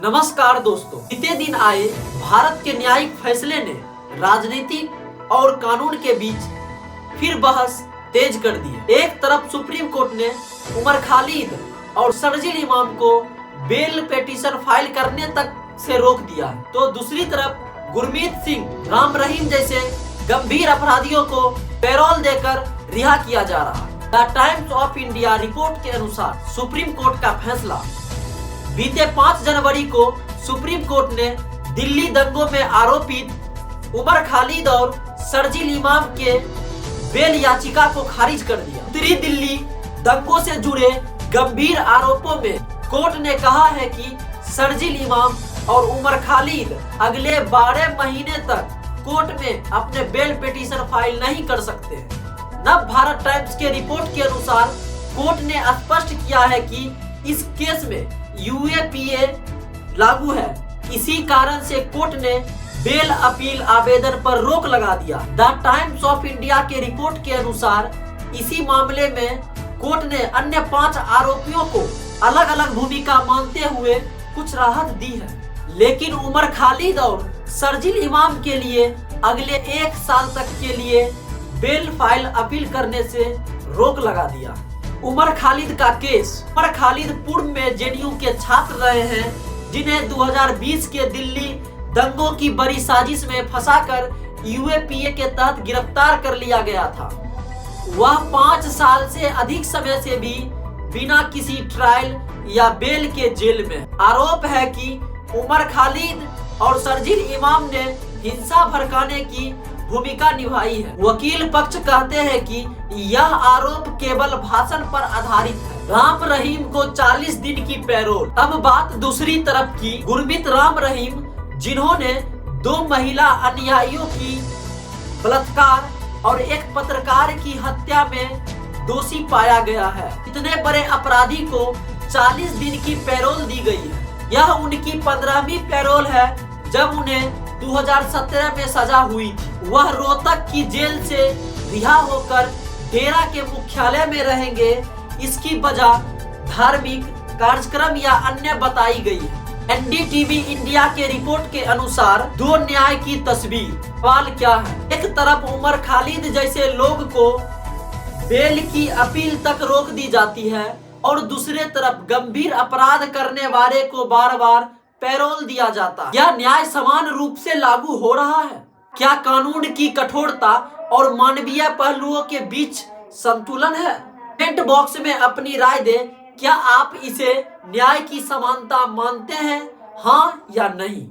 नमस्कार दोस्तों, बीते दिन आए भारत के न्यायिक फैसले ने राजनीतिक और कानून के बीच फिर बहस तेज कर दी। एक तरफ सुप्रीम कोर्ट ने उमर खालिद और शर्जील इमाम को बेल पिटीशन फाइल करने तक से रोक दिया, तो दूसरी तरफ गुरमीत सिंह, राम रहीम जैसे गंभीर अपराधियों को पैरोल देकर रिहा किया जा रहा है। The times of India report के अनुसार सुप्रीम कोर्ट का फैसला। बीते 5 जनवरी को सुप्रीम कोर्ट ने दिल्ली दंगों में आरोपित उमर खालिद और शर्जील इमाम के बेल याचिका को खारिज कर दिया। उत्तरी दिल्ली दंगों से जुड़े गंभीर आरोपों में कोर्ट ने कहा है कि शर्जील इमाम और उमर खालिद अगले 12 महीने तक कोर्ट में अपने बेल पिटीशन फाइल नहीं कर सकते। नव भारत टाइम्स के रिपोर्ट के अनुसार कोर्ट ने स्पष्ट किया है कि इस केस में यूएपीए लागू है। इसी कारण से कोर्ट ने बेल अपील आवेदन पर रोक लगा दिया। द टाइम्स ऑफ इंडिया के रिपोर्ट के अनुसार इसी मामले में कोर्ट ने अन्य 5 आरोपियों को अलग अलग भूमिका मानते हुए कुछ राहत दी है, लेकिन उमर खालिद और शर्जील इमाम के लिए अगले 1 साल तक के लिए बेल फाइल अपील करने से रोक लगा दिया। उमर खालिद का केस। उमर खालिद पूर्व में जेडीयू के छात्र रहे हैं, जिन्हें 2020 के दिल्ली दंगों की बड़ी साजिश में फंसाकर यूएपीए के तहत गिरफ्तार कर लिया गया था। वह 5 साल से अधिक समय से भी बिना किसी ट्रायल या बेल के जेल में। आरोप है कि उमर खालिद और शर्जील इमाम ने हिंसा भड़काने की भूमिका निभाई है। वकील पक्ष कहते हैं कि यह आरोप केवल भाषण पर आधारित है। राम रहीम को 40 दिन की पैरोल। अब बात दूसरी तरफ की। गुरमीत राम रहीम, जिन्होंने 2 महिला अनुयायियों की बलात्कार और एक पत्रकार की हत्या में दोषी पाया गया है। इतने बड़े अपराधी को 40 दिन की पैरोल दी गई है। यह उनकी 15वीं पैरोल है जब उन्हें 2017 में सजा हुई थी। वह रोहतक की जेल से रिहा होकर डेरा के मुख्यालय में रहेंगे। इसकी वजह धार्मिक कार्यक्रम या अन्य बताई गई है। एनडीटीवी इंडिया के रिपोर्ट के अनुसार 2 न्याय की तस्वीर। सवाल क्या है? एक तरफ उमर खालिद जैसे लोग को बेल की अपील तक रोक दी जाती है और दूसरे तरफ गंभीर अपराध करने वाले को बार बार पैरोल दिया जाता है। यह न्याय समान रूप से लागू हो रहा है? क्या कानून की कठोरता और मानवीय पहलुओं के बीच संतुलन है? कमेंट बॉक्स में अपनी राय दें। क्या आप इसे न्याय की समानता मानते हैं, हाँ या नहीं?